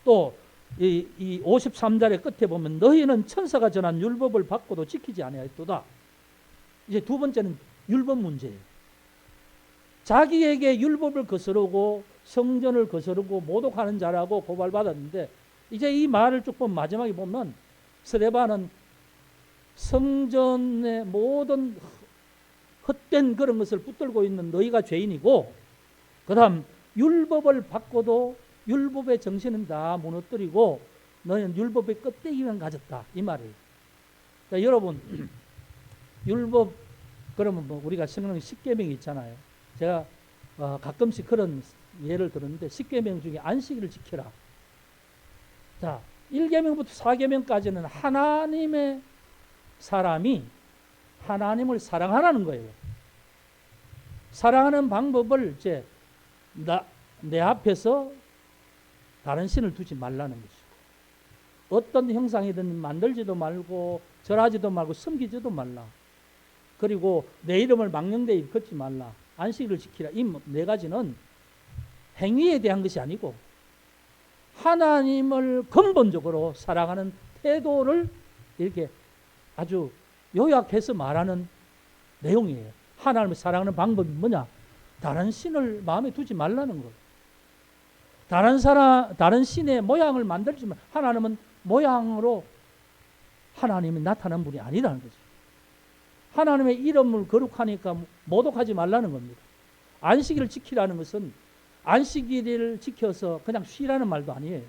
또 이 53절의 끝에 보면 너희는 천사가 전한 율법을 받고도 지키지 아니하였도다. 이제 두 번째는 율법 문제예요. 자기에게 율법을 거스르고 성전을 거스르고 모독하는 자라고 고발받았는데, 이제 이 말을 쭉 보면 마지막에 보면 스데반은 성전의 모든 헛된 그런 것을 붙들고 있는 너희가 죄인이고, 그 다음 율법을 받고도 율법의 정신은 다 무너뜨리고 너희는 율법의 껍데기만 가졌다, 이 말이에요. 그러니까 여러분, 율법 그러면 뭐 우리가 생각하는 십계명이 있잖아요. 제가 가끔씩 그런 예를 들었는데, 십계명 중에 안식일을 지켜라. 자, 1계명부터 4계명까지는 하나님의 사람이 하나님을 사랑하라는 거예요. 사랑하는 방법을 이제 내 앞에서 다른 신을 두지 말라는 거죠. 어떤 형상이든 만들지도 말고 절하지도 말고 섬기지도 말라. 그리고 내 이름을 망령되이 걷지 말라. 안식일을 지키라. 이 네 가지는 행위에 대한 것이 아니고 하나님을 근본적으로 사랑하는 태도를 이렇게 아주 요약해서 말하는 내용이에요. 하나님을 사랑하는 방법이 뭐냐? 다른 신을 마음에 두지 말라는 거예요. 다른 신의 모양을 만들지만 하나님은 모양으로 하나님이 나타난 분이 아니라는 거죠. 하나님의 이름을 거룩하니까 모독하지 말라는 겁니다. 안식일을 지키라는 것은 안식일을 지켜서 그냥 쉬라는 말도 아니에요.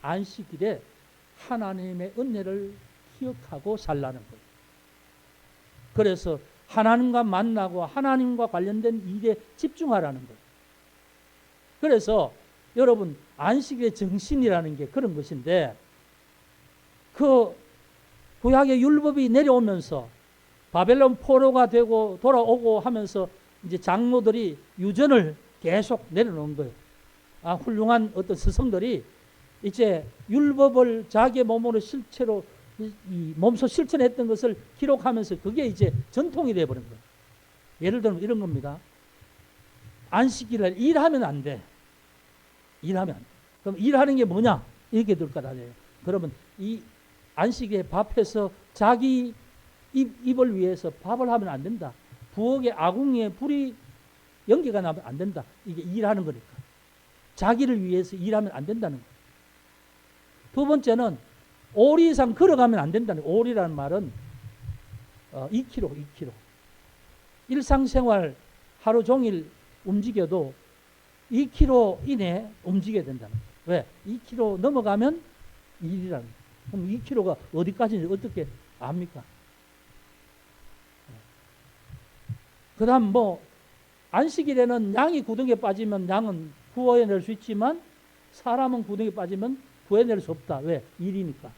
안식일에 하나님의 은혜를 기억하고 살라는 거예요. 그래서 하나님과 만나고 하나님과 관련된 일에 집중하라는 거예요. 그래서 여러분, 안식일의 정신이라는 게 그런 것인데, 그 구약의 율법이 내려오면서 바벨론 포로가 되고 돌아오고 하면서 이제 장로들이 유전을 계속 내려놓은 거예요. 훌륭한 어떤 스승들이 이제 율법을 자기의 몸으로 실체로 몸소 실천했던 것을 기록하면서 그게 이제 전통이 되어버린 거예요. 예를 들면 이런 겁니다. 안식일을 일하면 안 돼. 일하면 안 돼. 그럼 일하는 게 뭐냐? 이렇게 될 거 아니에요. 그러면 이 안식일에 밥해서 자기 입을 위해서 밥을 하면 안 된다. 부엌에 아궁이에 불이 연기가 나면 안 된다. 이게 일하는 거니까. 자기를 위해서 일하면 안 된다는 거예요. 두 번째는 오리 이상 걸어가면 안 된다는 거예요. 오리라는 말은 2km. 일상생활 하루 종일 움직여도 2km 이내 움직여야 된다는 거예요. 왜? 2km 넘어가면 일이라는 거예요. 그럼 2km가 어디까지인지 어떻게 압니까? 그 다음 뭐 안식일에는 양이 구덩이에 빠지면 양은 구워낼 수 있지만 사람은 구덩이에 빠지면 구해낼 수 없다. 왜? 일이니까.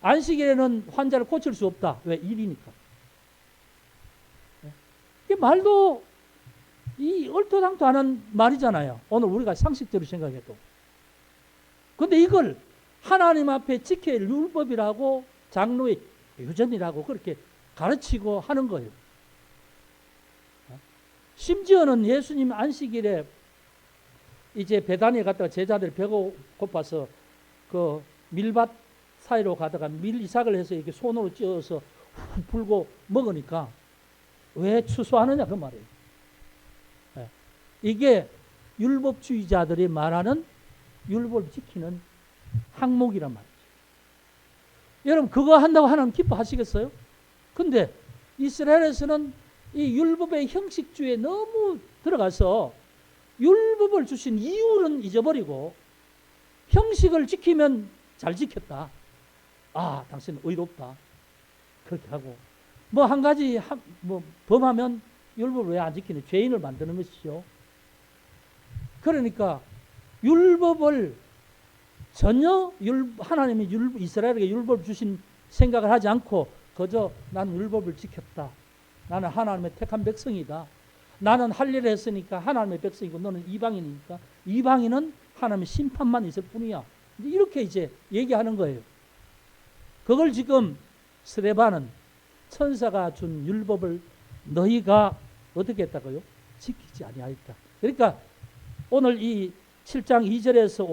안식일에는 환자를 고칠 수 없다. 왜? 일이니까. 이게 말도 이 얼토당토 하는 말이잖아요. 오늘 우리가 상식대로 생각해도. 근데 이걸 하나님 앞에 지켜야 할 율법이라고 장로의 유전이라고 그렇게 가르치고 하는 거예요. 심지어는 예수님 안식일에 이제 베다니에 갔다가 제자들 배고파서 그 밀밭 사이로 가다가 밀이삭을 해서 이렇게 손으로 찧어서 훅 불고 먹으니까 왜 추수하느냐 그 말이에요. 이게 율법주의자들이 말하는 율법을 지키는 항목이란 말이죠. 여러분 그거 한다고 하나님 기뻐하시겠어요? 근데 이스라엘에서는 이 율법의 형식주의에 너무 들어가서 율법을 주신 이유는 잊어버리고 형식을 지키면 잘 지켰다. 당신은 의롭다. 그렇게 하고 뭐 한 가지 뭐 범하면 율법을 왜 안 지키는 죄인을 만드는 것이죠. 그러니까 율법을 전혀 하나님이 이스라엘에게 율법을 주신 생각을 하지 않고 그저 나는 율법을 지켰다. 나는 하나님의 택한 백성이다. 나는 할 일을 했으니까 하나님의 백성이고 너는 이방인이니까 이방인은 하나님의 심판만 있을 뿐이야. 이렇게 이제 얘기하는 거예요. 그걸 지금 스데반은 천사가 준 율법을 너희가 어떻게 했다고요? 지키지 아니하였다. 그러니까 오늘 이 7장 2절에서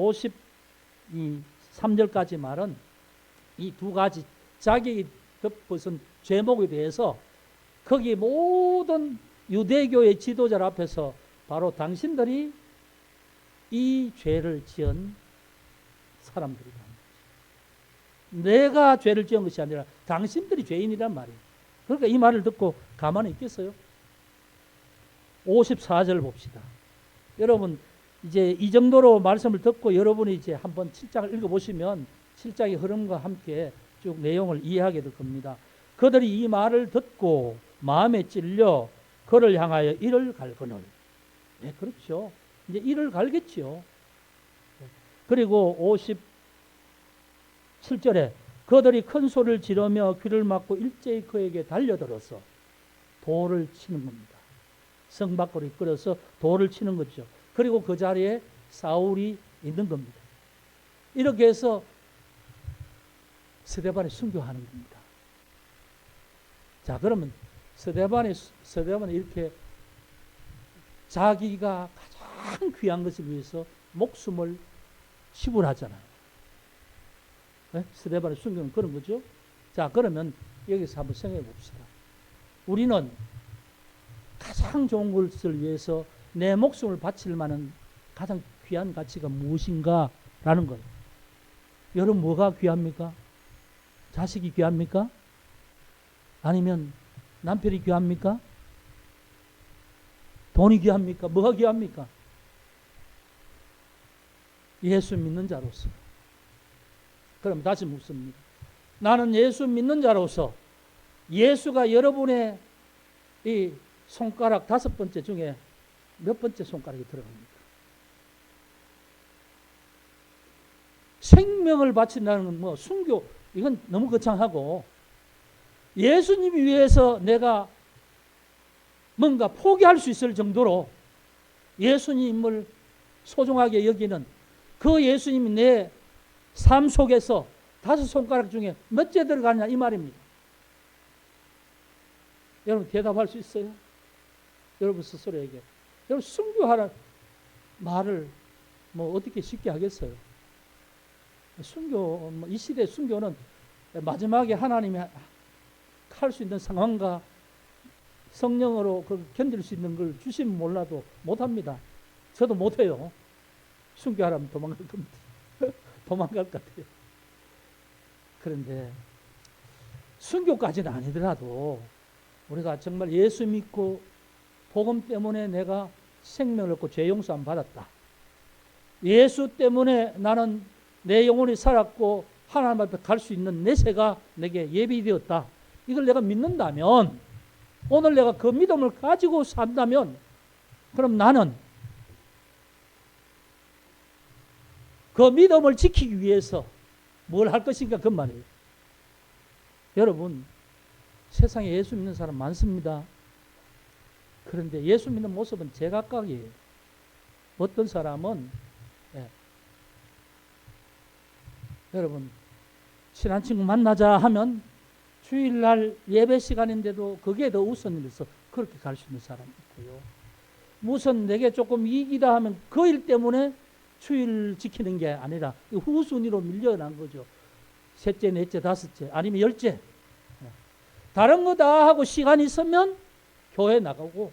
53절까지 말은 이 두 가지 자기의 덮어선 죄목에 대해서 거기 모든 유대교의 지도자 앞에서 바로 당신들이 이 죄를 지은 사람들이다. 내가 죄를 지은 것이 아니라 당신들이 죄인이란 말이에요. 그러니까 이 말을 듣고 가만히 있겠어요? 54절 봅시다. 여러분 이제 이 정도로 말씀을 듣고 여러분이 이제 한번 7장을 읽어보시면 7장의 흐름과 함께 쭉 내용을 이해하게 될 겁니다. 그들이 이 말을 듣고 마음에 찔려 그를 향하여 이를 갈거늘. 네, 그렇죠. 이제 이를 갈겠죠. 그리고 57절에 그들이 큰 소리를 지르며 귀를 막고 일제히 그에게 달려들어서 돌을 치는 겁니다. 성 밖으로 이끌어서 돌을 치는 거죠. 그리고 그 자리에 사울이 있는 겁니다. 이렇게 해서 스데반이 순교하는 겁니다. 자, 그러면 스데반이 이렇게 자기가 가장 귀한 것을 위해서 목숨을 지불하잖아요. 네? 스데반의 순교는 그런 거죠. 자, 그러면 여기서 한번 생각해 봅시다. 우리는 가장 좋은 것을 위해서 내 목숨을 바칠 만한 가장 귀한 가치가 무엇인가라는 거예요. 여러분 뭐가 귀합니까? 자식이 귀합니까? 아니면 남편이 귀합니까? 돈이 귀합니까? 뭐가 귀합니까? 예수 믿는 자로서. 그럼 다시 묻습니다. 나는 예수 믿는 자로서 예수가 여러분의 이 손가락 5번째 중에 몇 번째 손가락이 들어갑니까? 생명을 바친다는 건 뭐 순교, 이건 너무 거창하고 예수님이 위해서 내가 뭔가 포기할 수 있을 정도로 예수님을 소중하게 여기는 그 예수님이 내 삶 속에서 5손가락 중에 몇째 들어가냐 이 말입니다. 여러분 대답할 수 있어요? 여러분 스스로에게. 여러분 순교하라 말을 뭐 어떻게 쉽게 하겠어요? 순교, 이 시대 순교는 마지막에 하나님이 할 수 있는 상황과 성령으로 견딜 수 있는 걸 주시면 몰라도 못합니다. 저도 못해요. 순교하라면 도망갈 겁니다. 도망갈 것 같아요. 그런데 순교까지는 아니더라도 우리가 정말 예수 믿고 복음 때문에 내가 생명을 얻고 죄 용서함 받았다. 예수 때문에 나는 내 영혼이 살았고 하나님 앞에 갈 수 있는 내세가 내게 예비되었다. 이걸 내가 믿는다면, 오늘 내가 그 믿음을 가지고 산다면, 그럼 나는 그 믿음을 지키기 위해서 뭘 할 것인가 그 말이에요. 여러분 세상에 예수 믿는 사람 많습니다. 그런데 예수 믿는 모습은 제각각이에요. 어떤 사람은 여러분 친한 친구 만나자 하면 주일날 예배 시간인데도 그게 더 우선이라서 그렇게 갈 수 있는 사람이 있고요. 무슨 내게 조금 이익이다 하면 그 일 때문에 주일 지키는 게 아니라 후순위로 밀려난 거죠. 셋째, 넷째, 다섯째 아니면 열째. 다른 거 다 하고 시간이 있으면 교회 나가고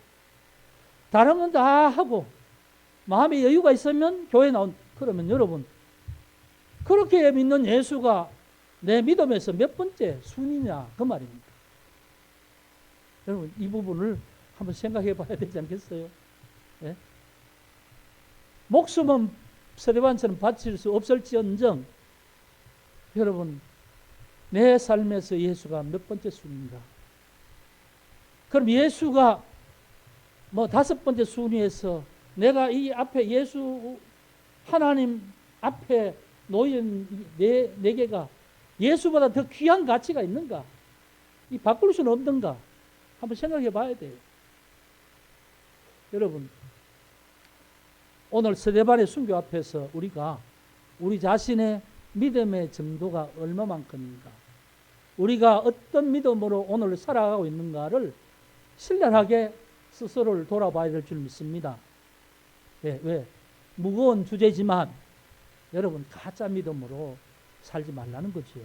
다른 건 다 하고 마음에 여유가 있으면 교회 나온. 그러면 여러분 그렇게 믿는 예수가 내 믿음에서 몇 번째 순위냐 그 말입니다. 여러분 이 부분을 한번 생각해 봐야 되지 않겠어요? 예? 목숨은 스데반처럼 바칠 수 없을지언정 여러분 내 삶에서 예수가 몇 번째 순위인가 그럼 예수가 뭐 5번째 순위에서 내가 이 앞에 예수 하나님 앞에 놓인 네 개가 예수보다 더 귀한 가치가 있는가? 이 바꿀 수는 없는가? 한번 생각해 봐야 돼요. 여러분, 오늘 스데반의 순교 앞에서 우리가 우리 자신의 믿음의 정도가 얼마만큼인가? 우리가 어떤 믿음으로 오늘 살아가고 있는가를 신랄하게 스스로를 돌아봐야 될 줄 믿습니다. 왜? 무거운 주제지만 여러분 가짜 믿음으로 살지 말라는 거지요.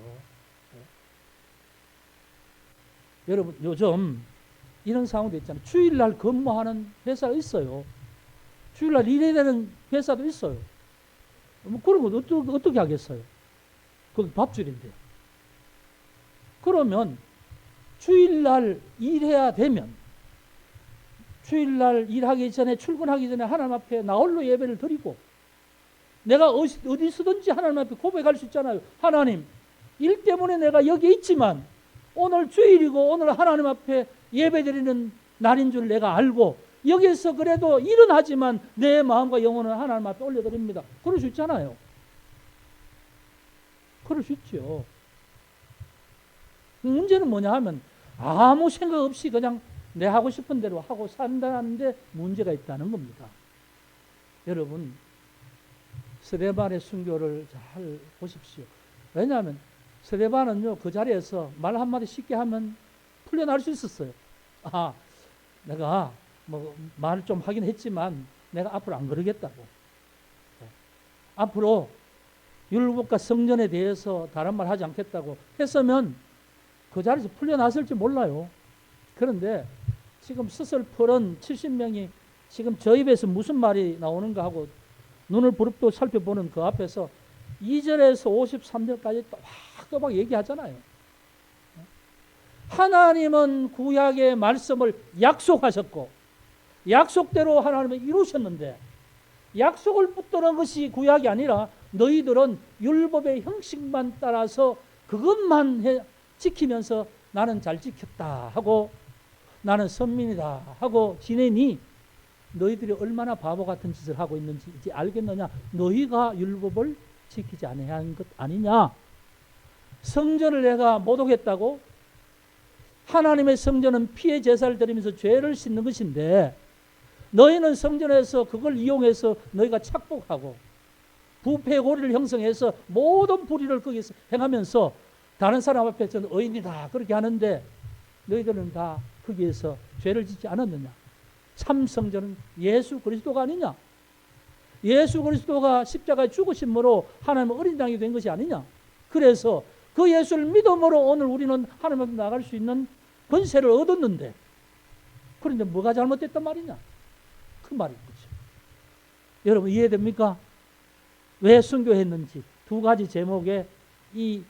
여러분 요즘 이런 상황도 있잖아요. 주일날 근무하는 회사가 있어요. 주일날 일해야 되는 회사도 있어요. 뭐 그런 거 어떻게 하겠어요? 거기 밥줄인데. 그러면 주일날 일해야 되면 주일날 일하기 전에 출근하기 전에 하나님 앞에 나홀로 예배를 드리고 내가 어디서든지 하나님 앞에 고백할 수 있잖아요. 하나님, 일 때문에 내가 여기 있지만 오늘 주일이고 오늘 하나님 앞에 예배 드리는 날인 줄 내가 알고 여기서 그래도 일은 하지만 내 마음과 영혼을 하나님 앞에 올려드립니다. 그럴 수 있잖아요. 그럴 수 있죠. 문제는 뭐냐 하면 아무 생각 없이 그냥 내 하고 싶은 대로 하고 산다는데 문제가 있다는 겁니다. 여러분, 스데반의 순교를 잘 보십시오. 왜냐하면 스데반은요, 그 자리에서 말 한마디 쉽게 하면 풀려날 수 있었어요. 아, 내가 뭐 말을 좀 하긴 했지만 내가 앞으로 안 그러겠다고. 앞으로 율법과 성전에 대해서 다른 말 하지 않겠다고 했으면 그 자리에서 풀려났을지 몰라요. 그런데 지금 스슬퍼런 70명이 지금 저 입에서 무슨 말이 나오는가 하고 눈을 부릅뜨고 살펴보는 그 앞에서 2절에서 53절까지 또박또박 얘기하잖아요. 하나님은 구약의 말씀을 약속하셨고 약속대로 하나님은 이루셨는데 약속을 붙드는 것이 구약이 아니라 너희들은 율법의 형식만 따라서 그것만 지키면서 나는 잘 지켰다 하고 나는 선민이다 하고 지내니 너희들이 얼마나 바보 같은 짓을 하고 있는지 이제 알겠느냐? 너희가 율법을 지키지 아니한 것 아니냐? 성전을 내가 모독했다고? 하나님의 성전은 피의 제사를 드리면서 죄를 씻는 것인데 너희는 성전에서 그걸 이용해서 너희가 착복하고 부패고리를 형성해서 모든 불의를 거기서 행하면서 다른 사람 앞에 저는 의인이다 그렇게 하는데 너희들은 다 거기에서 죄를 짓지 않았느냐? 참 성전은 예수 그리스도가 아니냐? 예수 그리스도가 십자가에 죽으심으로 하나님의 어린 양이 된 것이 아니냐? 그래서 그 예수를 믿음으로 오늘 우리는 하나님 앞에 나갈 수 있는 권세를 얻었는데 그런데 뭐가 잘못됐단 말이냐? 그 말인 거죠. 여러분 이해됩니까? 왜 순교했는지 두 가지 제목의 이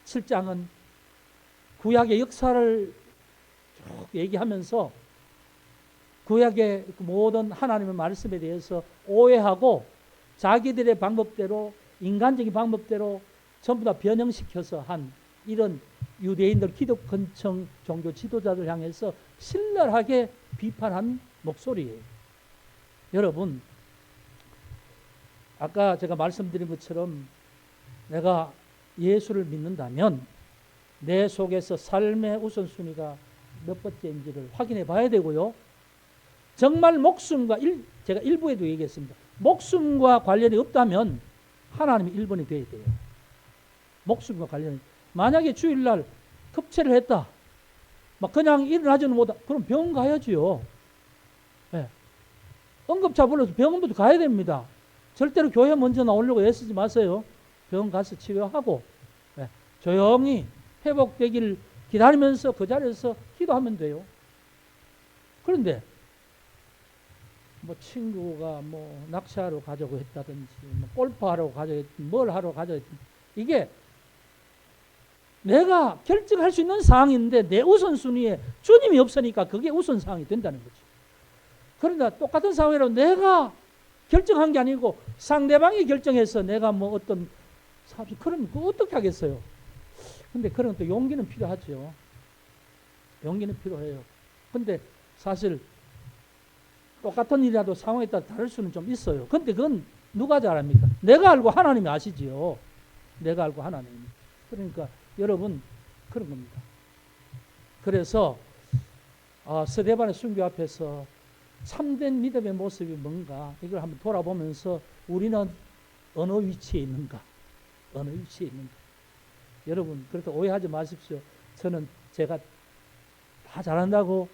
7장은 구약의 역사를 쭉 얘기하면서 구약의 모든 하나님의 말씀에 대해서 오해하고 자기들의 방법대로 인간적인 방법대로 전부 다 변형시켜서 한 이런 유대인들 기독권청 종교 지도자들 향해서 신랄하게 비판한 목소리예요. 여러분 아까 제가 말씀드린 것처럼 내가 예수를 믿는다면 내 속에서 삶의 우선순위가 몇 번째인지를 확인해 봐야 되고요. 정말 목숨과 제가 일부에도 얘기했습니다. 목숨과 관련이 없다면 하나님이 1번이 돼야 돼요. 목숨과 관련이. 만약에 주일날 급체를 했다. 막 그냥 일어나지는 못하. 그럼 병원 가야지요. 네. 응급차 불러서 병원부터 가야 됩니다. 절대로 교회 먼저 나오려고 애쓰지 마세요. 병원 가서 치료하고 네. 조용히 회복되기를 기다리면서 그 자리에서 기도하면 돼요. 그런데 뭐 친구가 뭐 낚시하러 가자고 했다든지 뭐 골프하러 가자고 했든지 뭘 하러 가자고 했든지 이게 내가 결정할 수 있는 사항인데 내 우선순위에 주님이 없으니까 그게 우선사항이 된다는 거죠. 그러나 똑같은 상황이라도 내가 결정한 게 아니고 상대방이 결정해서 내가 뭐 어떤 그럼 그거 어떻게 하겠어요? 근데 그런 또 용기는 필요하죠. 용기는 필요해요. 근데 사실 똑같은 일이라도 상황에 따라 다를 수는 좀 있어요. 근데 그건 누가 잘 압니까? 내가 알고 하나님이 아시지요. 내가 알고 하나님이. 그러니까 여러분 그런 겁니다. 그래서 스데반의 순교 앞에서 참된 믿음의 모습이 뭔가 이걸 한번 돌아보면서 우리는 어느 위치에 있는가? 어느 위치에 있는가? 여러분 그렇게 오해하지 마십시오. 저는 제가 다 잘한다고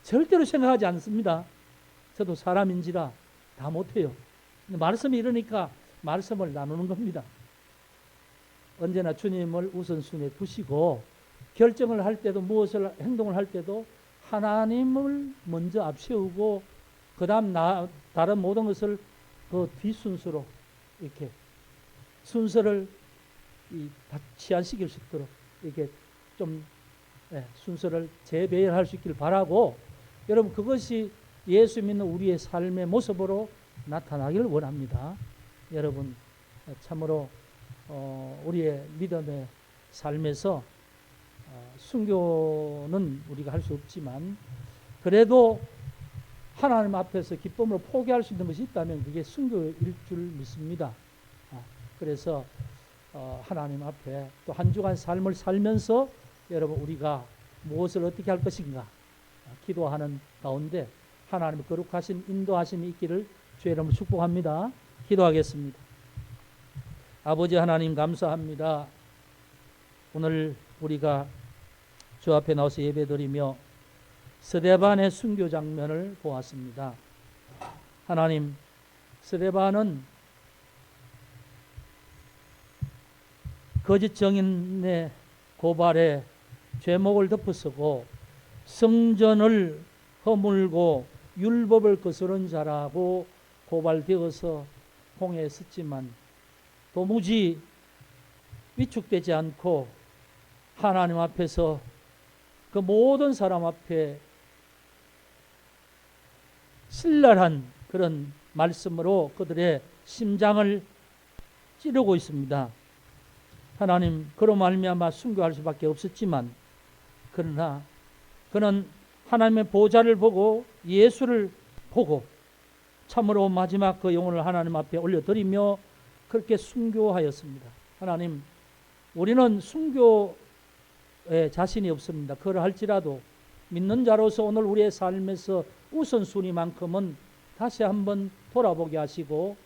절대로 생각하지 않습니다. 저도 사람인지라 다 못해요. 근데 말씀이 이러니까 말씀을 나누는 겁니다. 언제나 주님을 우선순위에 두시고 결정을 할 때도 무엇을 행동을 할 때도 하나님을 먼저 앞세우고 그 다음 다른 모든 것을 그 뒷순서로 이렇게 순서를 치안시킬 수 있도록 이렇게 좀 순서를 재배열할 수 있기를 바라고 여러분 그것이 예수 믿는 우리의 삶의 모습으로 나타나기를 원합니다. 여러분 참으로 우리의 믿음의 삶에서 순교는 우리가 할 수 없지만 그래도 하나님 앞에서 기쁨으로 포기할 수 있는 것이 있다면 그게 순교일 줄 믿습니다. 그래서 하나님 앞에 또 한 주간 삶을 살면서 여러분 우리가 무엇을 어떻게 할 것인가 기도하는 가운데 하나님의 거룩하신 인도하심이 있기를 주의 이름으로 축복합니다. 기도하겠습니다. 아버지 하나님 감사합니다. 오늘 우리가 주 앞에 나와서 예배드리며 스데반의 순교 장면을 보았습니다. 하나님, 스데반은 거짓 증인의 고발에 죄목을 덮어쓰고 성전을 허물고 율법을 거스른 자라고 고발되어서 공회에 섰지만 도무지 위축되지 않고 하나님 앞에서 그 모든 사람 앞에 신랄한 그런 말씀으로 그들의 심장을 찌르고 있습니다. 하나님, 그로 말미암아 순교할 수밖에 없었지만 그러나 그는 하나님의 보좌를 보고 예수를 보고 참으로 마지막 그 영혼을 하나님 앞에 올려드리며 그렇게 순교하였습니다. 하나님, 우리는 순교에 자신이 없습니다. 그러할지라도 믿는 자로서 오늘 우리의 삶에서 우선순위만큼은 다시 한번 돌아보게 하시고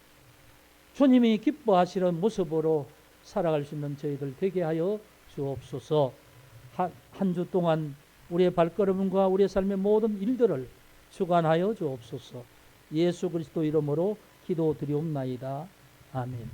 주님이 기뻐하시는 모습으로 살아갈 수 있는 저희들 되게 하여 주옵소서. 한 주 동안 우리의 발걸음과 우리의 삶의 모든 일들을 주관하여 주옵소서. 예수 그리스도 이름으로 기도드리옵나이다. 아멘.